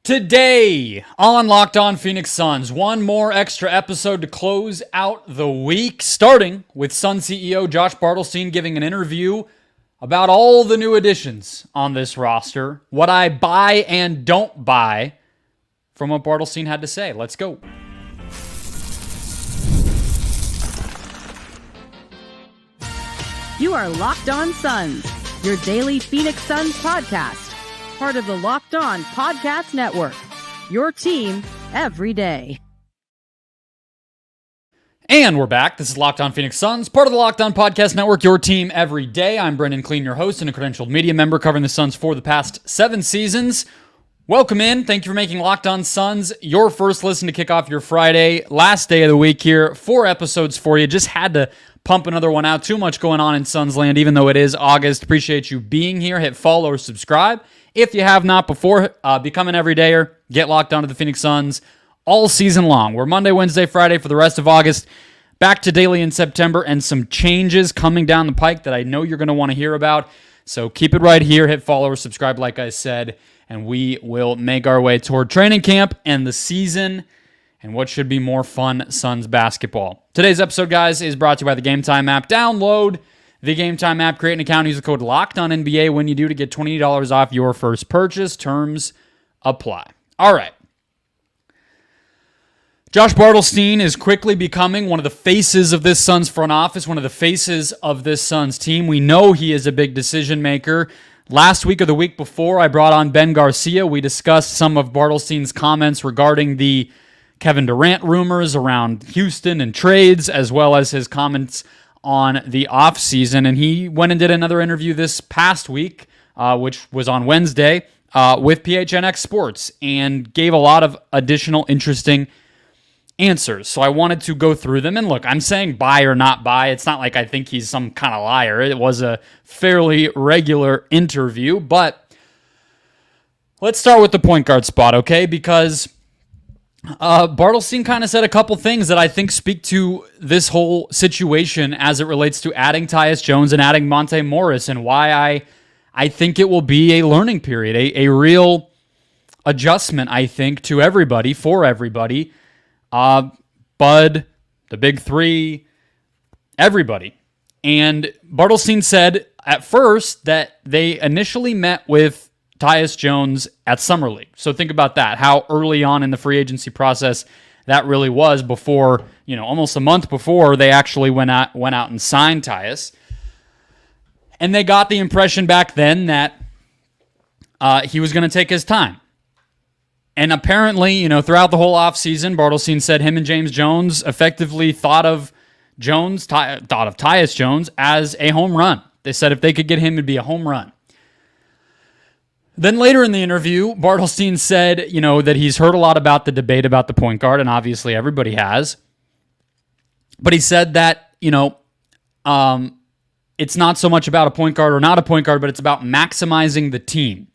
Today on Locked On Phoenix Suns, one more extra episode to close out the week, starting with Suns CEO Josh Bartelstein giving an interview about all the new additions on this roster, what I buy and don't buy from what Bartelstein had to say. Let's go. You are Locked On Suns, your daily Phoenix Suns podcast. Part of the Locked On Podcast Network, your team every day. And we're back. This is Locked On Phoenix Suns, part of the Locked On Podcast Network, your team every day. I'm Brendon Kleen, your host and a credentialed media member covering the Suns for the past 7 seasons. Welcome in. Thank you for making Locked On Suns your first listen to kick off your Friday. Last day of the week here. 4 episodes for you. Just had to pump another one out. Too much going on in Suns land, even though it is August. Appreciate you being here. Hit follow or subscribe if you have not before. Become an everydayer. Get locked onto the Phoenix Suns all season long. We're Monday, Wednesday, Friday for the rest of August. Back to daily in September, and some changes coming down the pike that I know you're going to want to hear about. So keep it right here. Hit follow or subscribe, like I said, and we will make our way toward training camp and the season and what should be more fun Suns basketball. Today's episode, guys, is brought to you by the Gametime app. Download the Gametime app, create an account, use the code LOCKEDONNBA when you do to get $20 off your first purchase. Terms apply. All right. Josh Bartelstein is quickly becoming one of the faces of this Suns front office, one of the faces of this Suns team. We know he is a big decision maker. Last week or the week before, I brought on Ben Garcia. We discussed some of Bartelstein's comments regarding the Kevin Durant rumors around Houston and trades, as well as his comments on the offseason. And he went and did another interview this past week, which was on Wednesday, with PHNX Sports, and gave a lot of additional interesting answers. So I wanted to go through them. And look, I'm saying buy or not buy. It's not like I think he's some kind of liar. It was a fairly regular interview. But let's start with the point guard spot, okay? Because Bartelstein kind of said a couple things that I think speak to this whole situation as it relates to adding Tyus Jones and adding Monte Morris, and why I think it will be a learning period, a real adjustment, I think, to everybody, for everybody. Bud, the big three, everybody. And Bartelstein said at first that they initially met with Tyus Jones at Summer League. So think about that, how early on in the free agency process that really was, before, almost a month before they actually went out and signed Tyus. And they got the impression back then that he was going to take his time. And apparently, throughout the whole offseason, Bartelstein said him and James Jones effectively thought of Tyus Jones as a home run. They said if they could get him, it'd be a home run. Then later in the interview, Bartelstein said, that he's heard a lot about the debate about the point guard, and obviously everybody has. But he said that, it's not so much about a point guard or not a point guard, but it's about maximizing the team.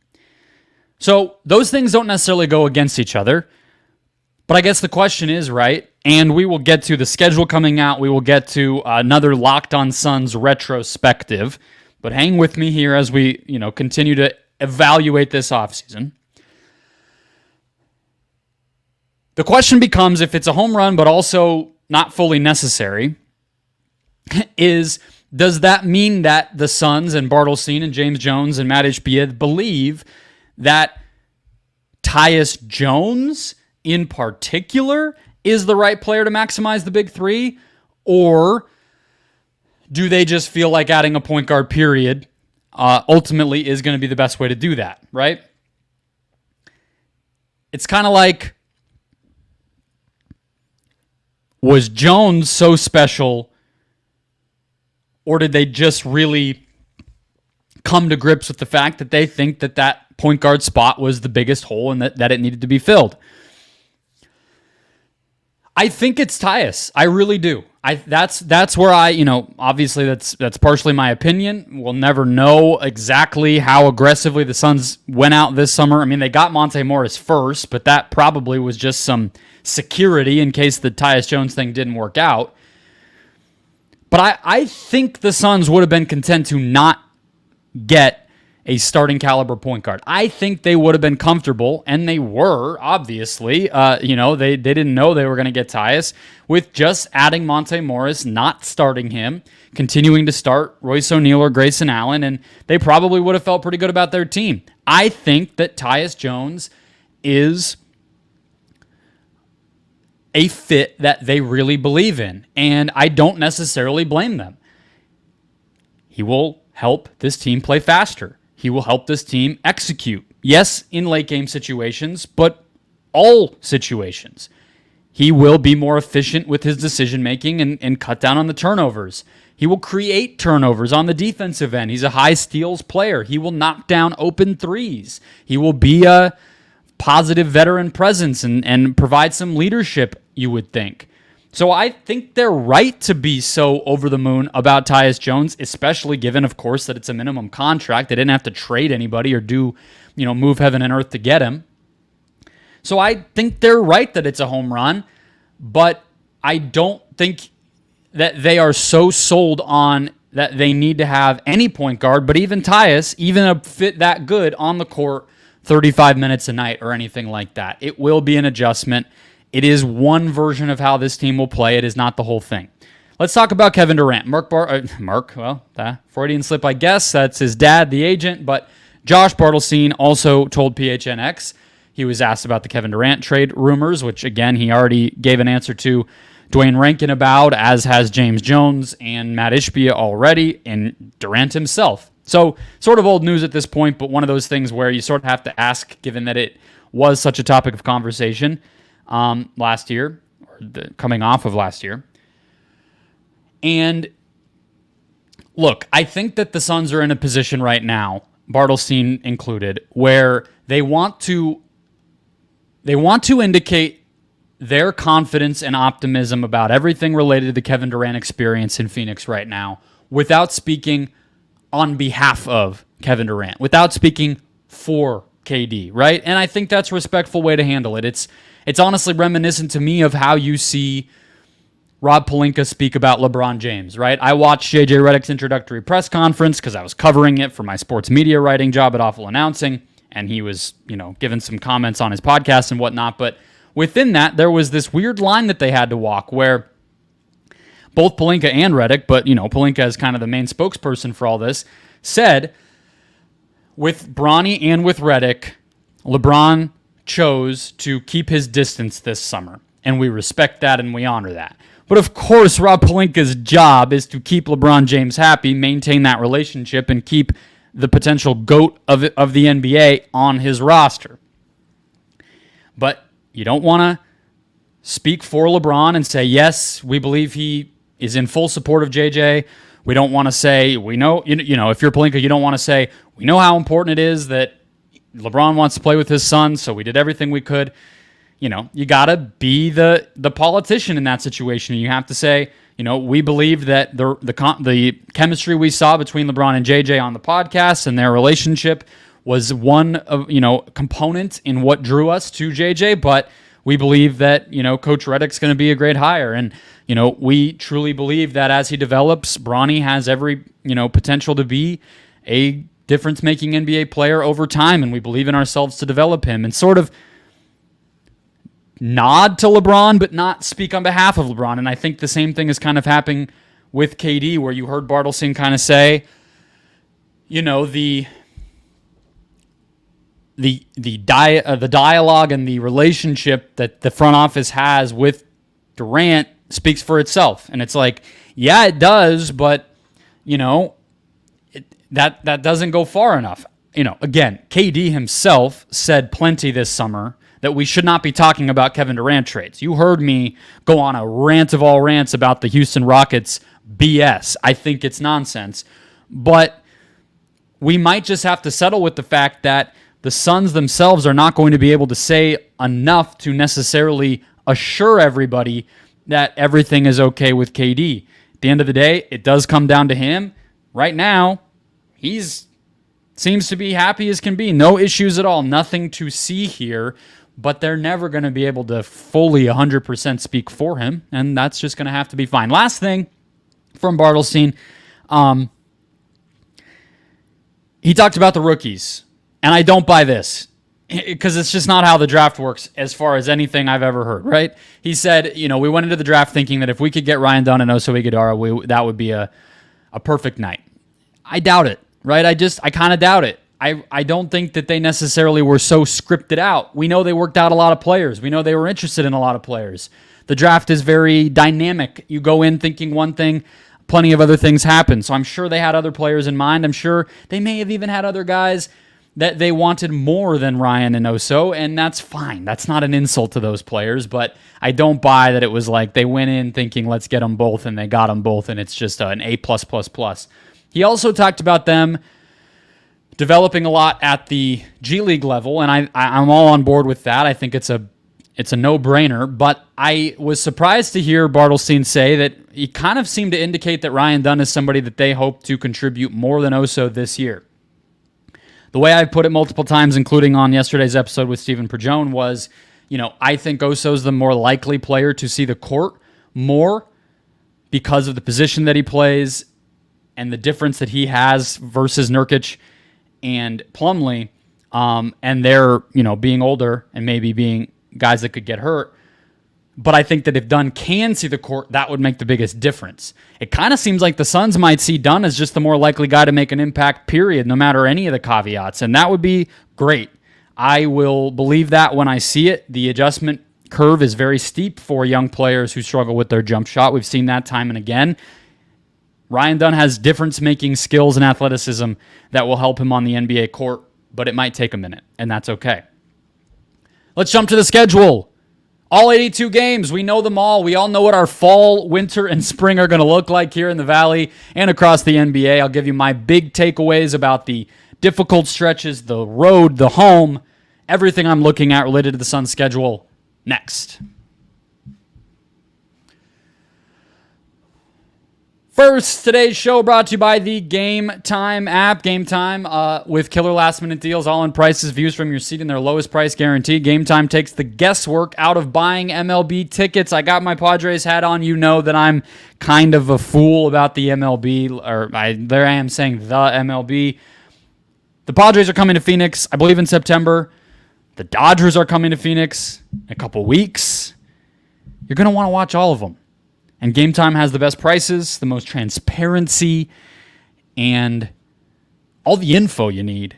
So those things don't necessarily go against each other. But I guess the question is, right, and we will get to the schedule coming out. We will get to another Locked On Suns retrospective. But hang with me here as we, continue to evaluate this offseason. The question becomes, if it's a home run but also not fully necessary, does that mean that the Suns and Bartelstein and James Jones and Matt Ishbia believe that Tyus Jones in particular is the right player to maximize the big three? Or do they just feel like adding a point guard period ultimately is going to be the best way to do that, right? It's kind of like, was Jones so special, or did they just really come to grips with the fact that they think that point guard spot was the biggest hole and that it needed to be filled? I think it's Tyus. I really do. That's where obviously that's partially my opinion. We'll never know exactly how aggressively the Suns went out this summer. I mean, they got Monte Morris first, but that probably was just some security in case the Tyus Jones thing didn't work out. But I think the Suns would have been content to not get a starting caliber point guard. I think they would have been comfortable, and they were, obviously. They didn't know they were going to get Tyus with just adding Monte Morris, not starting him, continuing to start Royce O'Neal or Grayson Allen, and they probably would have felt pretty good about their team. I think that Tyus Jones is a fit that they really believe in, and I don't necessarily blame them. He will help this team play faster. He will help this team execute. Yes, in late game situations, but all situations. He will be more efficient with his decision making and cut down on the turnovers. He will create turnovers on the defensive end. He's a high steals player. He will knock down open threes. He will be a positive veteran presence and provide some leadership, you would think. So I think they're right to be so over the moon about Tyus Jones, especially given, of course, that it's a minimum contract. They didn't have to trade anybody or move heaven and earth to get him. So I think they're right that it's a home run, but I don't think that they are so sold on that they need to have any point guard, but even Tyus, even a fit that good on the court 35 minutes a night or anything like that. It will be an adjustment. It is one version of how this team will play. It is not the whole thing. Let's talk about Kevin Durant. Freudian slip, I guess. That's his dad, the agent. But Josh Bartelstein also told PHNX. He was asked about the Kevin Durant trade rumors, which, again, he already gave an answer to Dwayne Rankin about, as has James Jones and Matt Ishbia already, and Durant himself. So sort of old news at this point, but one of those things where you sort of have to ask, given that it was such a topic of conversation last year, or coming off of last year. And look, I think that the Suns are in a position right now, Bartelstein included, where they want to indicate their confidence and optimism about everything related to the Kevin Durant experience in Phoenix right now without speaking on behalf of Kevin Durant, without speaking for KD, right? And I think that's a respectful way to handle it. It's honestly reminiscent to me of how you see Rob Pelinka speak about LeBron James, right? I watched JJ Redick's introductory press conference because I was covering it for my sports media writing job at Awful Announcing, and he was, giving some comments on his podcast and whatnot. But within that, there was this weird line that they had to walk where both Pelinka and Redick, but, Pelinka is kind of the main spokesperson for all this, said with Bronny and with Redick, LeBron chose to keep his distance this summer, and we respect that and we honor that. But of course, Rob Pelinka's job is to keep LeBron James happy, maintain that relationship, and keep the potential GOAT of the NBA on his roster. But you don't want to speak for LeBron and say, yes, we believe he is in full support of JJ. We don't want to say, we know, if you're Pelinka, you don't want to say, we know how important it is that LeBron wants to play with his son, so we did everything we could. You got to be the politician in that situation. And you have to say, we believe that the chemistry we saw between LeBron and JJ on the podcast and their relationship was one of, component in what drew us to JJ, but we believe that, Coach Redick's going to be a great hire. And, we truly believe that as he develops, Bronny has every, potential to be a difference-making NBA player over time, and we believe in ourselves to develop him. And sort of nod to LeBron, but not speak on behalf of LeBron. And I think the same thing is kind of happening with KD, where you heard Bartelstein kind of say, the dialogue and the relationship that the front office has with Durant speaks for itself. And it's like, yeah, it does, but, that doesn't go far enough. Again, KD himself said plenty this summer that we should not be talking about Kevin Durant trades. You heard me go on a rant of all rants about the Houston Rockets BS. I think it's nonsense. But we might just have to settle with the fact that the Suns themselves are not going to be able to say enough to necessarily assure everybody that everything is okay with KD. At the end of the day, it does come down to him. Right now, seems to be happy as can be. No issues at all. Nothing to see here. But they're never going to be able to fully 100% speak for him, and that's just going to have to be fine. Last thing from Bartelstein, He talked about the rookies, and I don't buy this because it's just not how the draft works as far as anything I've ever heard, right? He said, we went into the draft thinking that if we could get Ryan Dunn and Oso Ighodaro, that would be a perfect night. I doubt it, right? I kind of doubt it. I don't think that they necessarily were so scripted out. We know they worked out a lot of players. We know they were interested in a lot of players. The draft is very dynamic. You go in thinking one thing, plenty of other things happen. So I'm sure they had other players in mind. I'm sure they may have even had other guys that they wanted more than Ryan and Oso, and that's fine. That's not an insult to those players, but I don't buy that it was like they went in thinking, let's get them both, and they got them both, and it's just an A+++. He also talked about them developing a lot at the G League level, and I'm all on board with that. I think it's a no-brainer, but I was surprised to hear Bartelstein say that he kind of seemed to indicate that Ryan Dunn is somebody that they hope to contribute more than Oso this year. The way I've put it multiple times, including on yesterday's episode with Stephen Perjone, was, I think Oso's the more likely player to see the court more because of the position that he plays and the difference that he has versus Nurkic and Plumlee, and they're, being older and maybe being guys that could get hurt. But I think that if Dunn can see the court, that would make the biggest difference. It kind of seems like the Suns might see Dunn as just the more likely guy to make an impact, period, no matter any of the caveats, and that would be great. I will believe that when I see it. The adjustment curve is very steep for young players who struggle with their jump shot. We've seen that time and again. Ryan Dunn has difference-making skills and athleticism that will help him on the NBA court, but it might take a minute, and that's okay. Let's jump to the schedule. All 82 games. We know them all. We all know what our fall, winter, and spring are going to look like here in the Valley and across the NBA. I'll give you my big takeaways about the difficult stretches, the road, the home, everything I'm looking at related to the Suns schedule next. First, today's show brought to you by the Gametime app. Gametime with killer last-minute deals, all-in prices, views from your seat, and their lowest price guarantee. Gametime takes the guesswork out of buying MLB tickets. I got my Padres hat on. You know that I'm kind of a fool about the MLB, there I am saying the MLB. The Padres are coming to Phoenix, I believe, in September. The Dodgers are coming to Phoenix in a couple weeks. You're going to want to watch all of them. And Gametime has the best prices, the most transparency, and all the info you need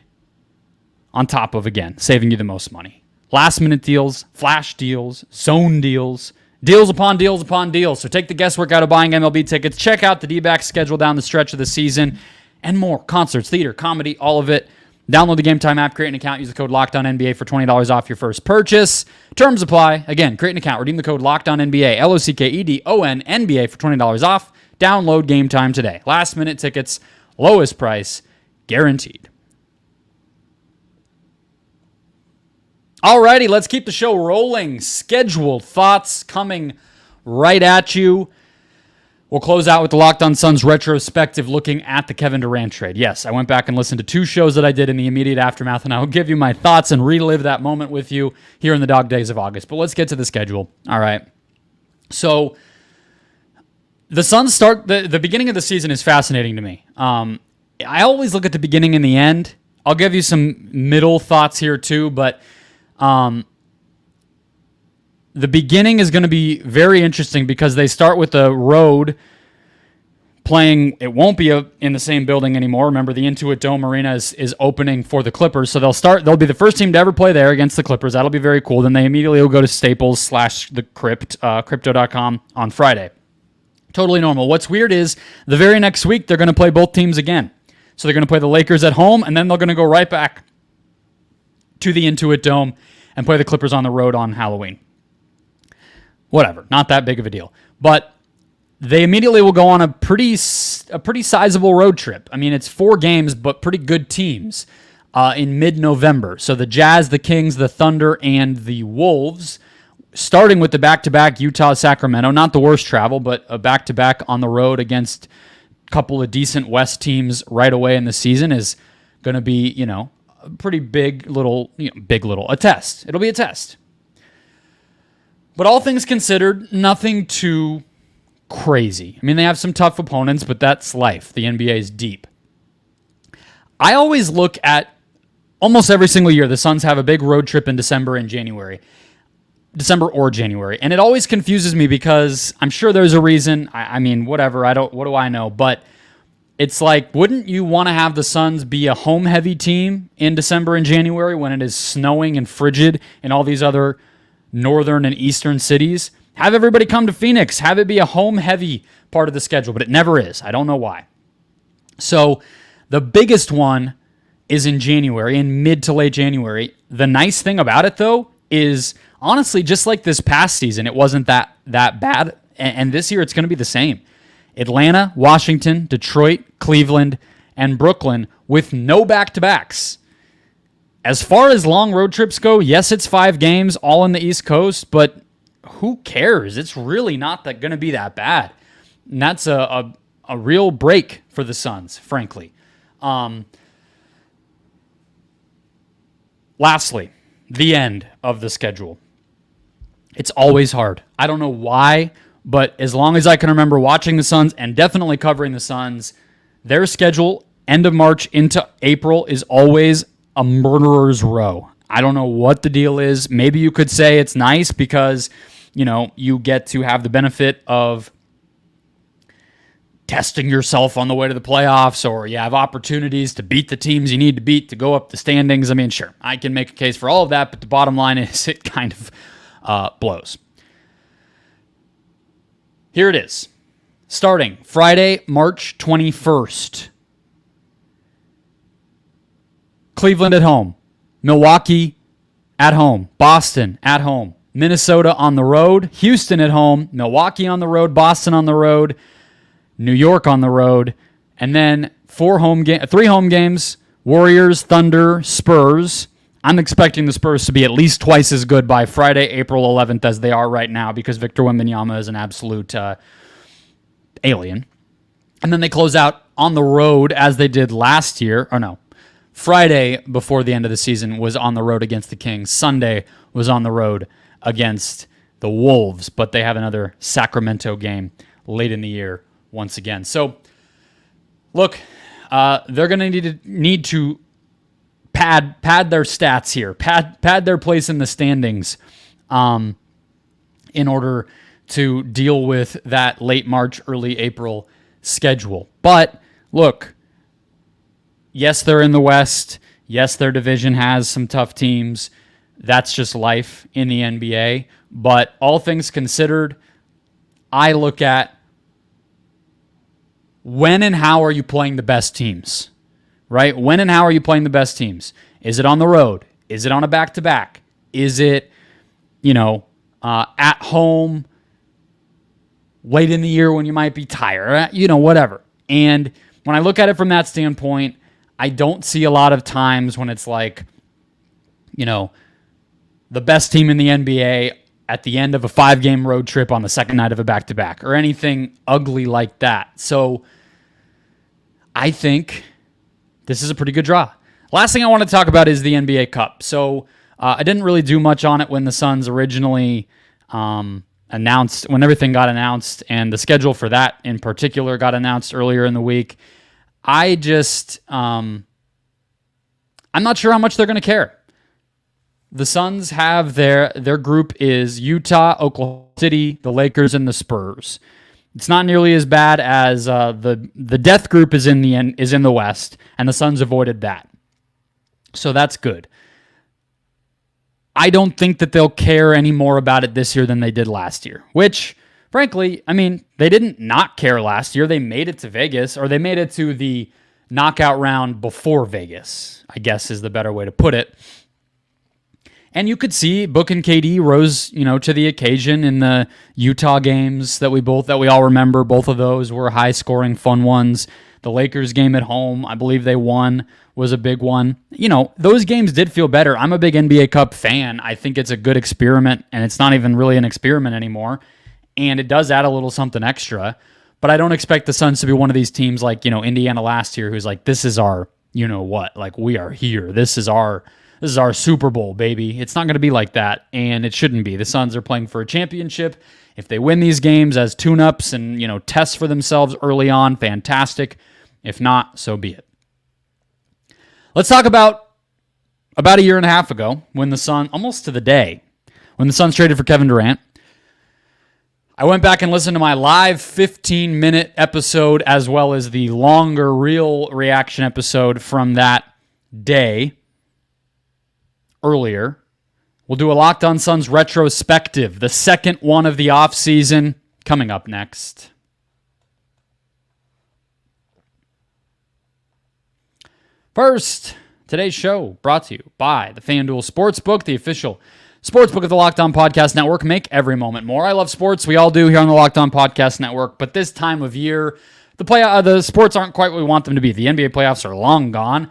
on top of, again, saving you the most money. Last-minute deals, flash deals, zone deals, deals upon deals upon deals. So take the guesswork out of buying MLB tickets. Check out the D-backs schedule down the stretch of the season and more. Concerts, theater, comedy, all of it. Download the Gametime app, create an account, use the code LOCKEDONNBA for $20 off your first purchase. Terms apply. Again, create an account, redeem the code LOCKEDONNBA, LOCKEDONNBA for $20 off. Download Gametime today. Last minute tickets, lowest price, guaranteed. Alrighty, let's keep the show rolling. Scheduled thoughts coming right at you. We'll close out with the Locked On Suns Retrospective looking at the Kevin Durant trade. Yes, I went back and listened to 2 shows that I did in the immediate aftermath, and I will give you my thoughts and relive that moment with you here in the dog days of August. But let's get to the schedule. All right. So the Suns start, the beginning of the season is fascinating to me. I always look at the beginning and the end. I'll give you some middle thoughts here too, but the beginning is going to be very interesting because they start with the road playing. It won't be in the same building anymore. Remember, the Intuit Dome Arena is opening for the Clippers, so they'll be the first team to ever play there against the Clippers. That'll be very cool. Then they immediately will go to Staples / the Crypt, crypto.com on Friday. Totally normal. What's weird is the very next week they're going to play both teams again. So they're going to play the Lakers at home, and then they're going to go right back to the Intuit Dome and play the Clippers on the road on Halloween. Whatever, not that big of a deal. But they immediately will go on a pretty sizable road trip. I mean, it's 4 games, but pretty good teams in mid-November. So the Jazz, the Kings, the Thunder, and the Wolves, starting with the back-to-back Utah-Sacramento. Not the worst travel, but a back-to-back on the road against a couple of decent West teams right away in the season is going to be, a pretty big little, a test. It'll be a test. But all things considered, nothing too crazy. I mean, they have some tough opponents, but that's life. The NBA is deep. I always look at almost every single year, the Suns have a big road trip in December or January. And it always confuses me because I'm sure there's a reason. I mean, whatever. What do I know? But it's like, wouldn't you want to have the Suns be a home-heavy team in December and January when it is snowing and frigid in all these other northern and eastern cities? Have everybody come to Phoenix. Have it be a home-heavy part of the schedule, but it never is. I don't know why. So the biggest one is in January, in mid to late January. The nice thing about it, though, is honestly, just like this past season, it wasn't that bad. And this year, it's going to be the same. Atlanta, Washington, Detroit, Cleveland, and Brooklyn with no back-to-backs. As far as long road trips go, yes, it's 5 games, all on the East Coast, but who cares? It's really not going to be that bad. And that's a real break for the Suns, frankly. Lastly, the end of the schedule. It's always hard. I don't know why, but as long as I can remember watching the Suns and definitely covering the Suns, their schedule, end of March into April, is always a murderer's row. I don't know what the deal is. Maybe you could say it's nice because, you get to have the benefit of testing yourself on the way to the playoffs, or you have opportunities to beat the teams you need to beat to go up the standings. I mean, sure, I can make a case for all of that, but the bottom line is it kind of blows. Here it is. Starting Friday, March 21st. Cleveland at home. Milwaukee at home. Boston at home. Minnesota on the road. Houston at home. Milwaukee on the road. Boston on the road. New York on the road. And then 3 home games. Warriors, Thunder, Spurs. I'm expecting the Spurs to be at least twice as good by Friday, April 11th as they are right now because Victor Wembanyama is an absolute alien. And then they close out on the road as they did last year. Or no, Friday before the end of the season was on the road against the Kings. Sunday was on the road against the Wolves, but they have another Sacramento game late in the year once again. So, look, they're going to need to pad their stats here, pad their place in the standings in order to deal with that late March, early April schedule. But look, yes, they're in the West. Yes, their division has some tough teams. That's just life in the NBA. But all things considered, I look at when and how are you playing the best teams, right? When and how are you playing the best teams? Is it on the road? Is it on a back-to-back? Is it, at home late in the year when you might be tired? Whatever. And when I look at it from that standpoint, I don't see a lot of times when it's like, the best team in the NBA at the end of a 5-game road trip on the second night of a back-to-back or anything ugly like that. So I think this is a pretty good draw. Last thing I want to talk about is the NBA Cup. So I didn't really do much on it when the Suns originally announced, when everything got announced, and the schedule for that in particular got announced earlier in the week. I just, I'm not sure how much they're going to care. The Suns have their group is Utah, Oklahoma City, the Lakers, and the Spurs. It's not nearly as bad as the death group is in the West, and the Suns avoided that. So that's good. I don't think that they'll care any more about it this year than they did last year, which, frankly, I mean, they didn't not care last year. They made it to Vegas, or they made it to the knockout round before Vegas, I guess is the better way to put it. And you could see Book and KD rose, to the occasion in the Utah games that we all remember. Both of those were high-scoring, fun ones. The Lakers game at home, I believe they won, was a big one. Those games did feel better. I'm a big NBA Cup fan. I think it's a good experiment, and it's not even really an experiment anymore. And it does add a little something extra. But I don't expect the Suns to be one of these teams like, Indiana last year, who's like, this is our, what? Like, we are here. This is our Super Bowl, baby. It's not going to be like that, and it shouldn't be. The Suns are playing for a championship. If they win these games as tune-ups and, tests for themselves early on, fantastic. If not, so be it. Let's talk about a year and a half ago when the Suns, almost to the day, when the Suns traded for Kevin Durant. I went back and listened to my live 15-minute episode as well as the longer real reaction episode from that day earlier. We'll do a Locked On Suns retrospective, the second one of the offseason, coming up next. First, today's show brought to you by the FanDuel Sportsbook, the official sportsbook of the Locked On Podcast Network. Make every moment more. I love sports. We all do here on the Locked On Podcast Network. But this time of year, the sports aren't quite what we want them to be. The NBA playoffs are long gone.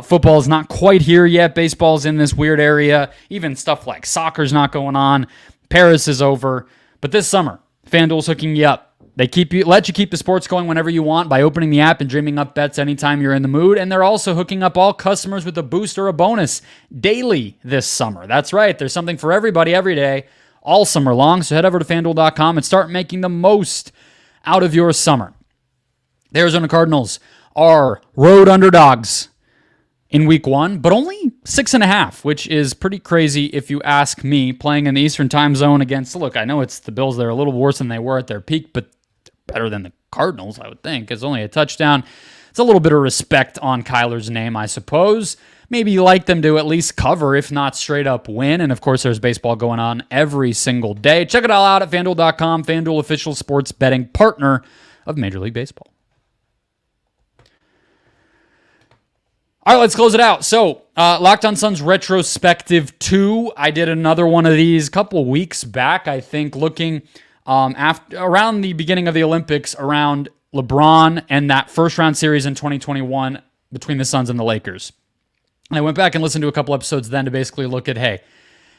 Football is not quite here yet. Baseball's in this weird area. Even stuff like soccer's not going on. Paris is over. But this summer, FanDuel's hooking you up. They let you keep the sports going whenever you want by opening the app and dreaming up bets anytime you're in the mood. And they're also hooking up all customers with a boost or a bonus daily this summer. That's right. There's something for everybody every day, all summer long. So head over to FanDuel.com and start making the most out of your summer. The Arizona Cardinals are road underdogs in week 1, but only 6.5, which is pretty crazy if you ask me, playing in the Eastern time zone against, look, I know it's the Bills. They're a little worse than they were at their peak, but better than the Cardinals, I would think. It's only a touchdown. It's a little bit of respect on Kyler's name, I suppose. Maybe you like them to at least cover, if not straight up win. And of course, there's baseball going on every single day. Check it all out at FanDuel.com, FanDuel official sports betting partner of Major League Baseball. All right, let's close it out. So, Locked On Suns Retrospective 2. I did another one of these a couple weeks back, I think, looking around the beginning of the Olympics, around LeBron and that first-round series in 2021 between the Suns and the Lakers. And I went back and listened to a couple episodes then to basically look at, hey,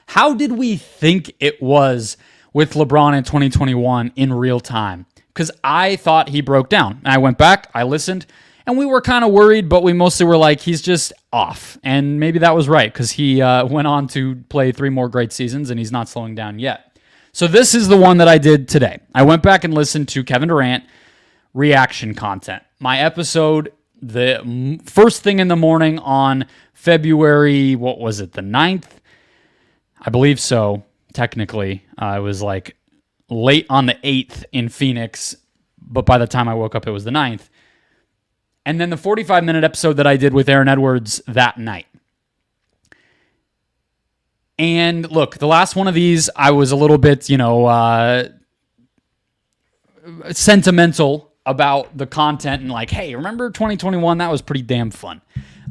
how did we think it was with LeBron in 2021 in real time? Because I thought he broke down. And I went back, I listened, and we were kind of worried, but we mostly were like, he's just off. And maybe that was right, because he went on to play 3 more great seasons, and he's not slowing down yet. So this is the one that I did today. I went back and listened to Kevin Durant reaction content. My episode, the first thing in the morning on February, what was it, the 9th? I believe so, technically. It was like late on the 8th in Phoenix, but by the time I woke up, it was the 9th. And then the 45-minute episode that I did with Aaron Edwards that night. And look, the last one of these, I was a little bit, sentimental about the content and like, hey, remember 2021? That was pretty damn fun.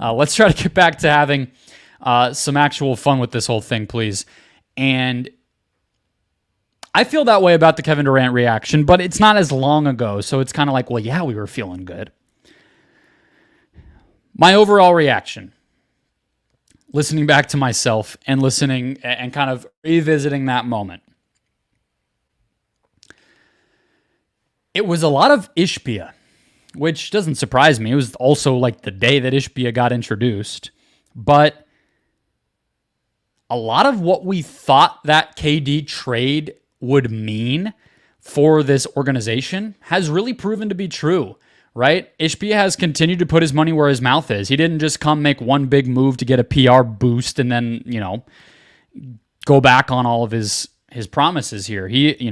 Let's try to get back to having some actual fun with this whole thing, please. And I feel that way about the Kevin Durant reaction, but it's not as long ago, so it's kind of like, well, yeah, we were feeling good. My overall reaction, listening back to myself and listening and kind of revisiting that moment. It was a lot of Ishbia, which doesn't surprise me. It was also like the day that Ishbia got introduced. But a lot of what we thought that KD trade would mean for this organization has really proven to be true. Right? Ishbia has continued to put his money where his mouth is. He didn't just come make one big move to get a PR boost and then, go back on all of his promises here. He,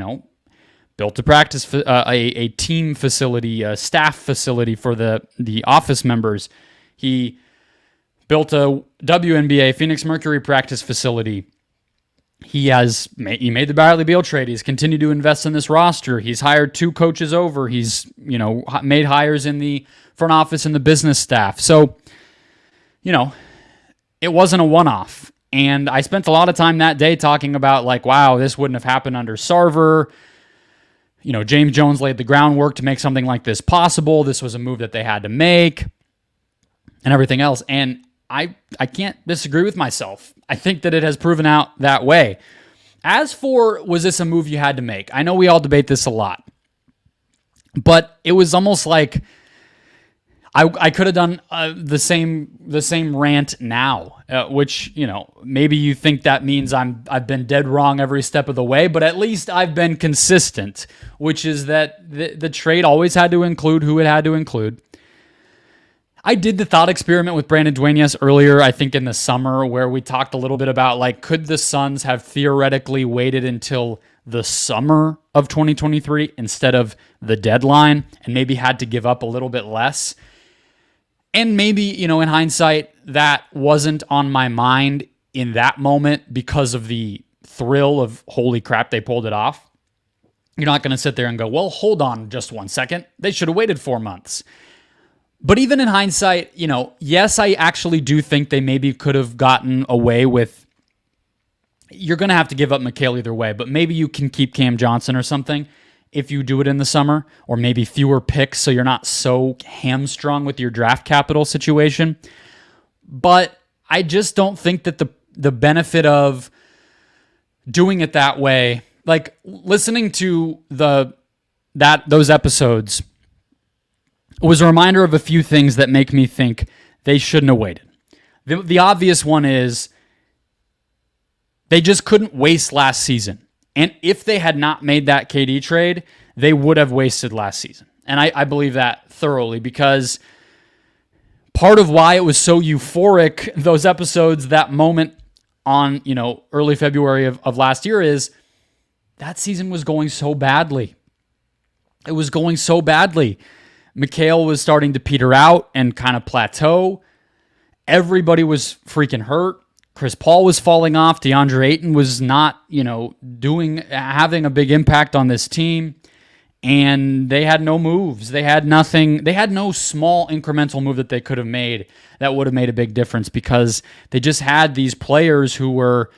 built a practice, a team facility, a staff facility for the office members. He built a WNBA Phoenix Mercury practice facility. He made the Bradley Beal trade. He's continued to invest in this roster. He's hired 2 coaches over. He's, made hires in the front office and the business staff. So, it wasn't a one-off. And I spent a lot of time that day talking about like, wow, this wouldn't have happened under Sarver. James Jones laid the groundwork to make something like this possible. This was a move that they had to make and everything else. And I can't disagree with myself. I think that it has proven out that way. As for, was this a move you had to make? I know we all debate this a lot. But it was almost like I could have done the same rant now, which, maybe you think that means I've been dead wrong every step of the way, but at least I've been consistent, which is that the trade always had to include who it had to include. I did the thought experiment with Brandon Duenas earlier, I think in the summer, where we talked a little bit about, like, could the Suns have theoretically waited until the summer of 2023 instead of the deadline and maybe had to give up a little bit less? And maybe, in hindsight, that wasn't on my mind in that moment because of the thrill of, holy crap, they pulled it off. You're not going to sit there and go, well, hold on just 1 second. They should have waited 4 months. But even in hindsight, yes, I actually do think they maybe could have gotten away with, you're going to have to give up McHale either way, but maybe you can keep Cam Johnson or something if you do it in the summer, or maybe fewer picks so you're not so hamstrung with your draft capital situation. But I just don't think that the benefit of doing it that way, like listening to those episodes, was a reminder of a few things that make me think they shouldn't have waited. The obvious one is they just couldn't waste last season. And if they had not made that KD trade, they would have wasted last season. And I believe that thoroughly, because part of why it was so euphoric, those episodes, that moment on, early February of last year, is that season was going so badly. It was going so badly. McHale was starting to peter out and kind of plateau. Everybody was freaking hurt. Chris Paul was falling off. DeAndre Ayton was not, having a big impact on this team. And they had no moves. They had nothing. They had no small incremental move that they could have made that would have made a big difference, because they just had these players who were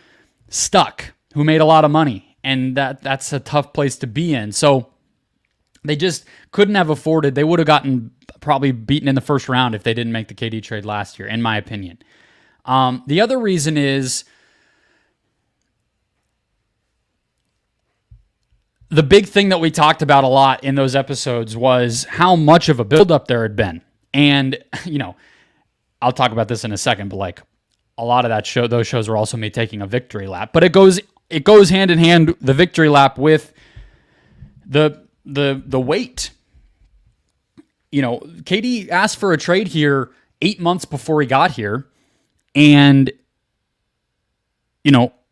stuck, who made a lot of money. And that's a tough place to be in. So they just couldn't have afforded. They would have gotten probably beaten in the first round if they didn't make the KD trade last year, in my opinion. The other reason is the big thing that we talked about a lot in those episodes was how much of a buildup there had been. And, I'll talk about this in a second, but like a lot of those shows were also me taking a victory lap. But it goes hand in hand, the victory lap, with the wait. KD asked for a trade here 8 months before he got here. And,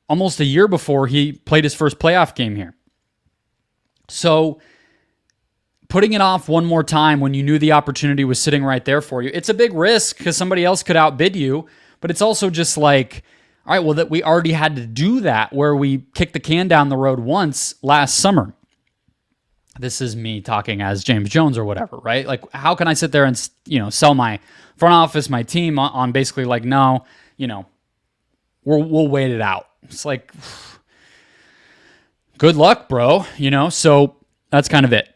almost a year before he played his first playoff game here. So putting it off one more time when you knew the opportunity was sitting right there for you, it's a big risk because somebody else could outbid you. But it's also just like, all right, well, that we already had to do that, where we kicked the can down the road once last summer. This is me talking as James Jones or whatever, right? Like, how can I sit there and, sell my front office, my team on basically like, no, we'll wait it out. It's like, good luck, bro. So that's kind of it.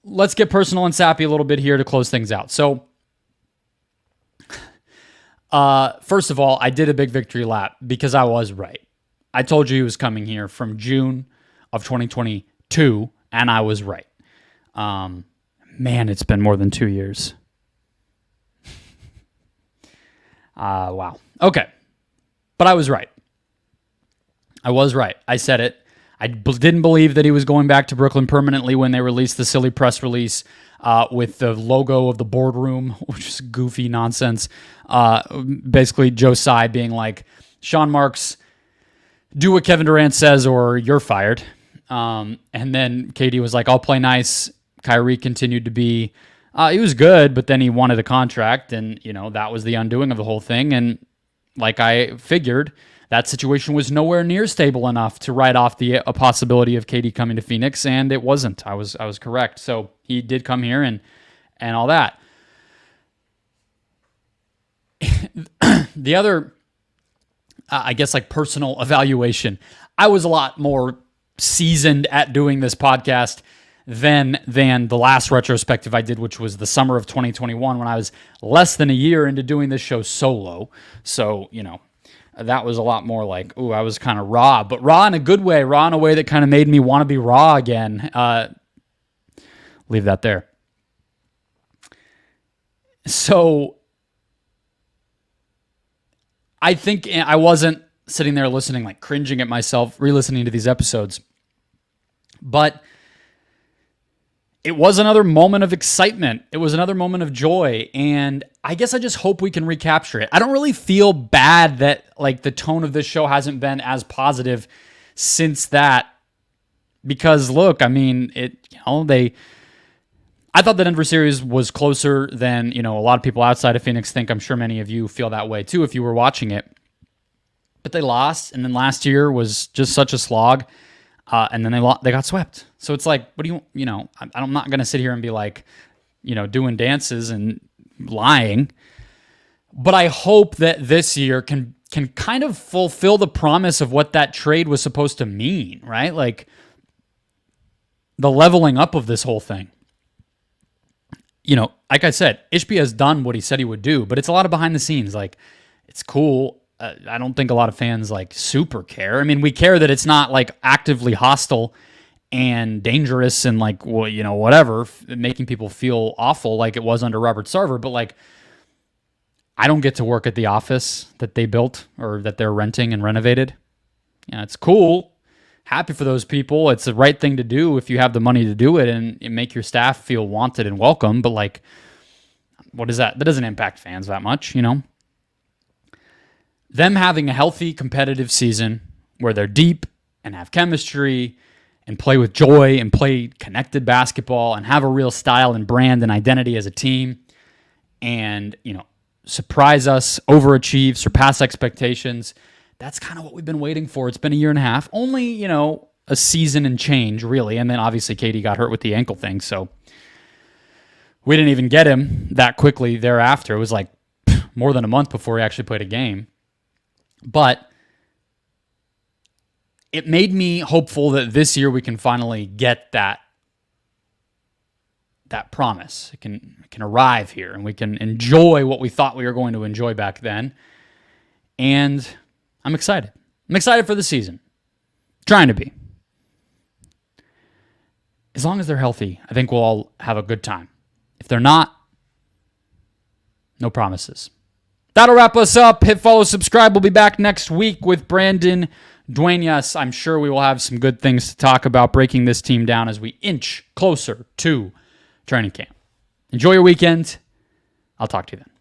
Let's get personal and sappy a little bit here to close things out. So, first of all, I did a big victory lap because I was right. I told you he was coming here from June of 2022, and I was right. Man, it's been more than 2 years. Wow. Okay. But I was right. I said it. I didn't believe that he was going back to Brooklyn permanently when they released the silly press release with the logo of the boardroom, which is goofy nonsense. Basically, Joe Tsai being like, Sean Marks, do what Kevin Durant says or you're fired. And then KD was like, I'll play nice. Kyrie continued to be, he was good, but then he wanted a contract, and, that was the undoing of the whole thing. And like I figured, that situation was nowhere near stable enough to write off a possibility of KD coming to Phoenix, and it wasn't. I was correct. So he did come here and all that. The other, I guess, like personal evaluation, I was a lot more seasoned at doing this podcast than the last retrospective I did, which was the summer of 2021, when I was less than a year into doing this show solo. So, that was a lot more like, ooh, I was kind of raw, but raw in a good way, raw in a way that kind of made me want to be raw again. Leave that there. So I think I wasn't sitting there listening, like cringing at myself, re-listening to these episodes. But it was another moment of excitement. It was another moment of joy. And I guess I just hope we can recapture it. I don't really feel bad that like the tone of this show hasn't been as positive since that. Because look, I mean, I thought the Denver series was closer than, a lot of people outside of Phoenix think. I'm sure many of you feel that way too if you were watching it. But they lost, and then last year was just such a slog, and then they got swept. So it's like, what do I'm not going to sit here and be like, doing dances and lying. But I hope that this year can kind of fulfill the promise of what that trade was supposed to mean, right? Like the leveling up of this whole thing. Like I said, Ishbia has done what he said he would do, but it's a lot of behind the scenes. Like, it's cool. I don't think a lot of fans like super care. I mean, we care that it's not like actively hostile and dangerous and like, whatever, making people feel awful like it was under Robert Sarver. But like, I don't get to work at the office that they built or that they're renting and renovated. It's cool. Happy for those people. It's the right thing to do if you have the money to do it and make your staff feel wanted and welcome. But like, what is that? That doesn't impact fans that much, Them having a healthy, competitive season where they're deep and have chemistry and play with joy and play connected basketball and have a real style and brand and identity as a team and, surprise us, overachieve, surpass expectations. That's kind of what we've been waiting for. It's been a year and a half. Only, a season and change, really. And then obviously Katie got hurt with the ankle thing, so we didn't even get him that quickly thereafter. It was like more than a month before he actually played a game. But it made me hopeful that this year we can finally get that promise. It can arrive here, and we can enjoy what we thought we were going to enjoy back then. And I'm excited. I'm excited for the season. Trying to be. As long as they're healthy, I think we'll all have a good time. If they're not, no promises. That'll wrap us up. Hit follow, subscribe. We'll be back next week with Brandon Duenas. I'm sure we will have some good things to talk about, breaking this team down as we inch closer to training camp. Enjoy your weekend. I'll talk to you then.